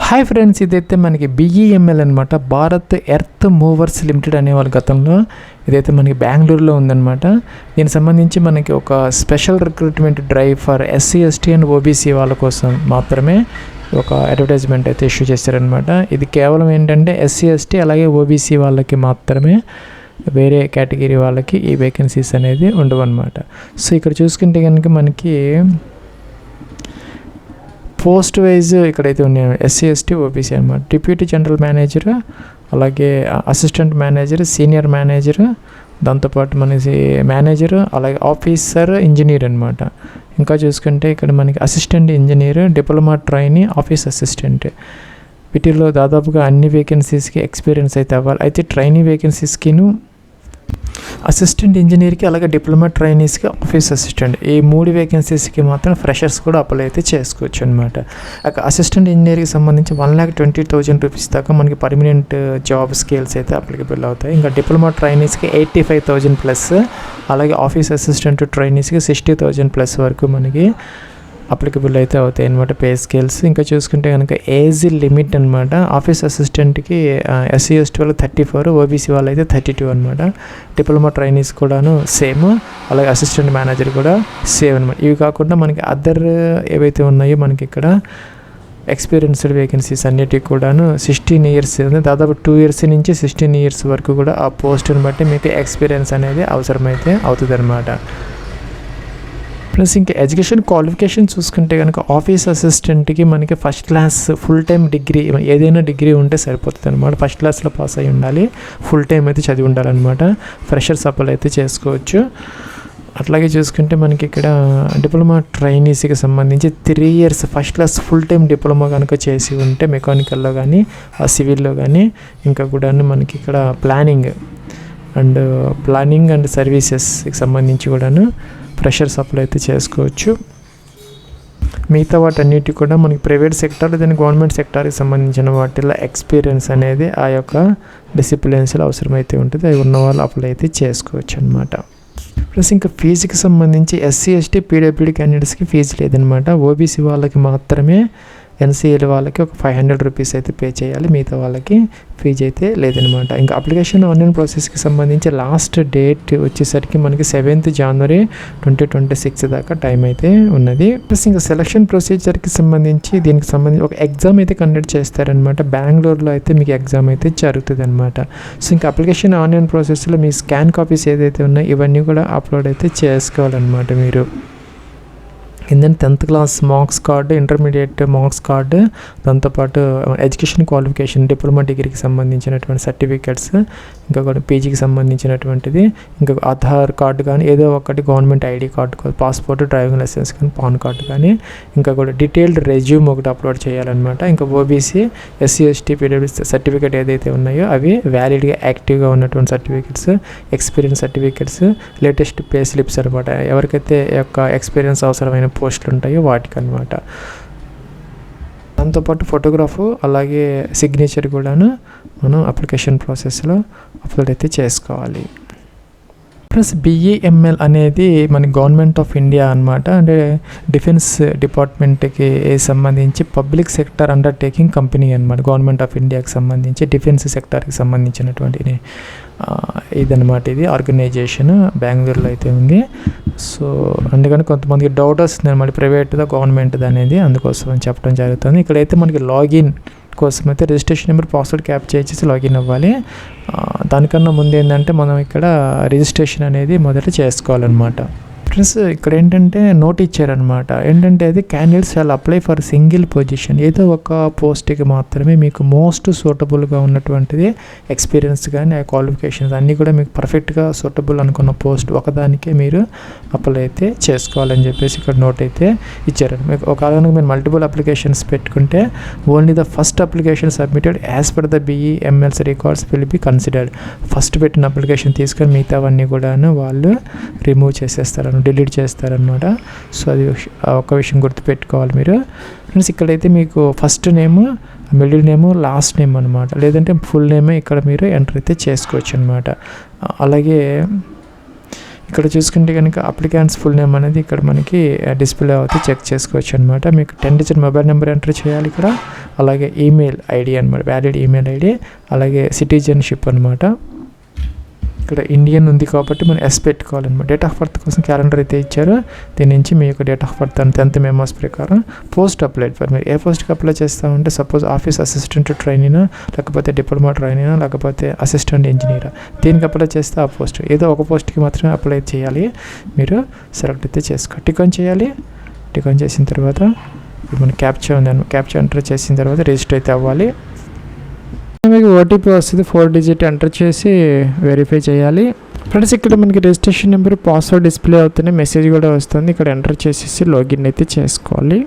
Hi friends, ఇదైతే మనకి BEML అనమాట. భారత్ ఎర్త్ మూవర్స్ లిమిటెడ్ అనే వాళ్ళ గతంలో ఇదైతే మనకి బెంగళూరులో ఉందన్నమాట. దీనికి సంబంధించి మనకి ఒక special recruitment drive for SC ST and OBC వాళ్ళ కోసం మాత్రమే ఒక అడ్వర్టైజ్మెంట్ అయితే ఇష్యూ చేశారనమాట. ఇది కేవలం ఏంటంటే SC ST అలాగే OBC వాళ్ళకి మాత్రమే, వేరే కేటగిరీ వాళ్ళకి ఈ వేకెన్సీస్ అనేది ఉండవు అనమాట. సో ఇక్కడ చూసుకుంటే కనుక మనకి పోస్ట్ వైజ్ ఇక్కడైతే ఉన్నాయి SC ST OBC అనమాట. డిప్యూటీ జనరల్ మేనేజర్, అలాగే అసిస్టెంట్ మేనేజర్, సీనియర్ మేనేజర్, దాంతోపాటు మనకి మేనేజర్, అలాగే ఆఫీసర్, ఇంజనీర్ అనమాట. ఇంకా చూసుకుంటే ఇక్కడ మనకి assistant engineer, diploma trainee, office assistant, వీటిలో దాదాపుగా అన్ని వేకెన్సీస్కి ఎక్స్పీరియన్స్ అయితే అవ్వాలి. అయితే ట్రైనీ వేకెన్సీస్కిను, అసిస్టెంట్ ఇంజనీర్కి, అలాగే డిప్లొమా ట్రైనీస్కి, ఆఫీస్ అసిస్టెంట్, ఈ 3 వేకెన్సీస్కి మాత్రం ఫ్రెషర్స్ కూడా అప్లై అయితే చేసుకోవచ్చు అనమాట. అసిస్టెంట్ ఇంజనీర్కి సంబంధించి 1,20,000 రూపీస్ దాకా మనకి పర్మనెంట్ జాబ్ స్కేల్స్ అయితే అప్లికబుల్ అవుతాయి. ఇంకా డిప్లొమా ట్రైనీస్కి 85,000 ప్లస్, అలాగే ఆఫీస్ అసిస్టెంట్ ట్రైనీస్కి 60,000 ప్లస్ వరకు మనకి అప్లికబుల్ అయితే అవుతాయి అనమాట పే స్కేల్స్. ఇంకా చూసుకుంటే కనుక ఏజ్ లిమిట్ అనమాట. ఆఫీస్ అసిస్టెంట్కి SC ST వాళ్ళు 34, OBC వాళ్ళు అయితే 32 అనమాట. డిప్లొమా ట్రైనీస్ కూడాను సేమ్, అలాగే అసిస్టెంట్ మేనేజర్ కూడా సేమ్ అనమాట. ఇవి కాకుండా మనకి అదర్ ఏవైతే ఉన్నాయో మనకి ఇక్కడ ఎక్స్పీరియన్స్డ్ వేకెన్సీస్ అన్నిటికి కూడాను 16 ఇయర్స్, దాదాపు 2 ఇయర్స్ నుంచి 16 ఇయర్స్ వరకు కూడా ఆ పోస్ట్ని బట్టి మీకు ఎక్స్పీరియన్స్ అనేది అవసరమైతే అవుతుంది అనమాట. ప్లస్ ఇంకా ఎడ్యుకేషన్ క్వాలిఫికేషన్ చూసుకుంటే కనుక ఆఫీస్ అసిస్టెంట్కి మనకి first class full time degree, ఏదైనా డిగ్రీ ఉంటే సరిపోతుంది అనమాట. ఫస్ట్ క్లాస్లో పాస్ అయి ఉండాలి, ఫుల్ టైం అయితే చదివి ఉండాలన్నమాట. ఫ్రెషర్స్ అప్లై అయితే చేసుకోవచ్చు. అట్లాగే చూసుకుంటే మనకి ఇక్కడ డిప్లొమా ట్రైనీస్కి సంబంధించి 3 years first class full time diploma కనుక చేసి ఉంటే మెకానికల్లో కానీ సివిల్లో కానీ, ఇంకా కూడా మనకి ఇక్కడ ప్లానింగ్ అండ్ సర్వీసెస్కి సంబంధించి కూడాను ఫ్రెషర్స్ అప్లై అయితే చేసుకోవచ్చు. మిగతా వాటన్నిటి కూడా మనకి ప్రైవేట్ సెక్టార్ లేదా గవర్నమెంట్ సెక్టార్కి సంబంధించిన వాటిలో ఎక్స్పీరియన్స్ అనేది ఆ యొక్క డిసిప్లిన్స్లో అవసరమైతే ఉంటుంది. అవి ఉన్న వాళ్ళు అప్లై అయితే చేసుకోవచ్చు అనమాట. ప్లస్ ఇంకా ఫీజుకి సంబంధించి SC ST PWD క్యాండిడేట్స్కి ఫీజు లేదనమాట. OBC వాళ్ళకి మాత్రమే, NCL వాళ్ళకి ఒక 500 రూపీస్ అయితే పే చేయాలి, మిగతా వాళ్ళకి ఫీజు అయితే లేదనమాట. ఇంకా అప్లికేషన్ ఆన్లైన్ ప్రాసెస్కి సంబంధించి లాస్ట్ డేట్ వచ్చేసరికి మనకి 7th January 2026 దాకా టైం అయితే ఉన్నది. ప్లస్ ఇంకా సెలక్షన్ ప్రొసీజర్కి సంబంధించి దీనికి సంబంధించి ఒక ఎగ్జామ్ అయితే కండక్ట్ చేస్తారనమాట. బెంగళూరులో అయితే మీకు ఎగ్జామ్ అయితే జరుగుతుంది అనమాట. సో ఇంకా అప్లికేషన్ ఆన్లైన్ ప్రాసెస్లో మీ స్కాన్ కాపీస్ ఏదైతే ఉన్నాయో ఇవన్నీ కూడా అప్లోడ్ అయితే చేసుకోవాలన్నమాట. మీరు ఏంటంటే 10th class marks card, intermediate marks card, దాంతోపాటు ఎడ్యుకేషన్ క్వాలిఫికేషన్, డిప్లొమా డిగ్రీకి సంబంధించినటువంటి సర్టిఫికేట్స్, ఇంకా కూడా పీజీకి సంబంధించినటువంటిది, ఇంకా ఆధార్ కార్డు కానీ ఏదో ఒకటి, government ID card, passport, driving licence కానీ, పాన్ కార్డు కానీ, ఇంకా కూడా డీటెయిల్డ్ రెజ్యూమ్ ఒకటి అప్లోడ్ చేయాలన్నమాట. ఇంకా OBC SC ST PWD certificate ఏదైతే ఉన్నాయో అవి వ్యాలిడ్గా యాక్టివ్గా ఉన్నటువంటి certificates, experience certificates, latest pay slips అనమాట. ఎవరికైతే యొక్క ఎక్స్పీరియన్స్ అవసరమైన పోస్టులు ఉంటాయో వాటికి అనమాట. దాంతోపాటు ఫోటోగ్రాఫ్, అలాగే సిగ్నేచర్ కూడాను మనం అప్లికేషన్ ప్రాసెస్లో అప్లోడ్ అయితే చేసుకోవాలి. ప్లస్ BEML అనేది మన గవర్నమెంట్ ఆఫ్ ఇండియా అనమాట. అంటే డిఫెన్స్ డిపార్ట్మెంట్కి సంబంధించి పబ్లిక్ సెక్టర్ అండర్టేకింగ్ కంపెనీ అనమాట. గవర్నమెంట్ ఆఫ్ ఇండియాకి సంబంధించి డిఫెన్స్ సెక్టార్కి సంబంధించినటువంటి ఇదనమాట. ఇది ఆర్గనైజేషన్ బెంగళూరులో అయితే ఉంది. సో అందుకని కొంతమందికి డౌట్ వస్తుంది అనమాట, ప్రైవేట్దా గవర్నమెంట్ది అనేది, అందుకోసం అని చెప్పడం జరుగుతుంది. ఇక్కడైతే మనకి లాగిన్ కోసం అయితే రిజిస్ట్రేషన్ నెంబర్, పాస్వర్డ్ క్యాప్చర్ చేసి లాగిన్ అవ్వాలి. దానికన్నా ముందు ఏంటంటే మనం ఇక్కడ రిజిస్ట్రేషన్ అనేది మొదట చేసుకోవాలన్నమాట. ప్లస్ ఇక్కడ ఏంటంటే నోట్ ఇచ్చారనమాట. ఏంటంటే అది candidates shall apply for single position, ఏదో ఒక పోస్ట్కి మాత్రమే మీకు మోస్ట్ సూటబుల్గా ఉన్నటువంటిది ఎక్స్పీరియన్స్ కానీ ఆ క్వాలిఫికేషన్స్ అన్నీ కూడా మీకు పర్ఫెక్ట్గా సూటబుల్ అనుకున్న పోస్ట్ ఒకదానికే మీరు అప్లై అయితే చేసుకోవాలని చెప్పేసి ఇక్కడ నోట్ అయితే ఇచ్చారు. మీకు ఒకవేళ మీరు మల్టిపుల్ అప్లికేషన్స్ పెట్టుకుంటే only the first application submitted as per the BEML's records will be considered. First పెట్టిన అప్లికేషన్ తీసుకొని మిగతావన్నీ కూడాను వాళ్ళు రిమూవ్ చేసేస్తారు, డిలీట్ చేస్తారనమాట. సో అది ఒక విషయం గుర్తుపెట్టుకోవాలి మీరు ఫ్రెండ్స్. ఇక్కడైతే మీకు first name, middle name, last name అనమాట, లేదంటే ఫుల్ నేమే ఇక్కడ మీరు ఎంటర్ అయితే చేసుకోవచ్చు అనమాట. అలాగే ఇక్కడ చూసుకుంటే కనుక అప్లికెంట్స్ ఫుల్ నేమ్ అనేది ఇక్కడ మనకి డిస్ప్లే అవుతుంది, చెక్ చేసుకోవచ్చు అనమాట. మీకు 10 డిజిట్ మొబైల్ నెంబర్ ఎంటర్ చేయాలి ఇక్కడ. అలాగే ఈమెయిల్ ఐడి అనమాట, వ్యాలిడ్ ఈమెయిల్ ఐడి. అలాగే సిటిజన్షిప్ అనమాట. ఇక్కడ ఇండియన్ ఉంది కాబట్టి మనం ఎస్ పెట్టుకోవాలన్నమాట. డేట్ ఆఫ్ బర్త్ కోసం క్యాలెండర్ అయితే ఇచ్చారు, దీని నుంచి మీ యొక్క డేట్ ఆఫ్ బర్త్ అని 10th మెమోస్ ప్రకారం. పోస్ట్ అప్లైడ్ ఫర్, మీరు ఏ పోస్ట్కి అప్లై చేస్తామంటే సపోజ్ ఆఫీస్ అసిస్టెంట్ ట్రైనినా, లేకపోతే డిప్లొమా ట్రైనినా, లేకపోతే అసిస్టెంట్ ఇంజనీరా, దీనికి అప్లై చేస్తే ఆ పోస్ట్ ఏదో ఒక పోస్ట్కి మాత్రమే అప్లై చేయాలి. మీరు సెలెక్ట్ అయితే టిక్ ఆన్ చేయాలి. టిక్ ఆన్ చేసిన తర్వాత మన క్యాప్చా ఉంది, క్యాప్చా ఎంటర్ చేసిన తర్వాత రిజిస్టర్ అయితే అవ్వాలి. మీకు ఓటీపీ వస్తుంది, 4 డిజిట్ ఎంటర్ చేసి వెరిఫై చేయాలి. ఫ్రెండ్స్ ఇక్కడ మనకి రిజిస్ట్రేషన్ నెంబర్, పాస్వర్డ్ డిస్ప్లే అవుతున్నాయి, మెసేజ్ కూడా వస్తుంది. ఇక్కడ ఎంటర్ చేసేసి లాగిన్ అయితే చేసుకోవాలి.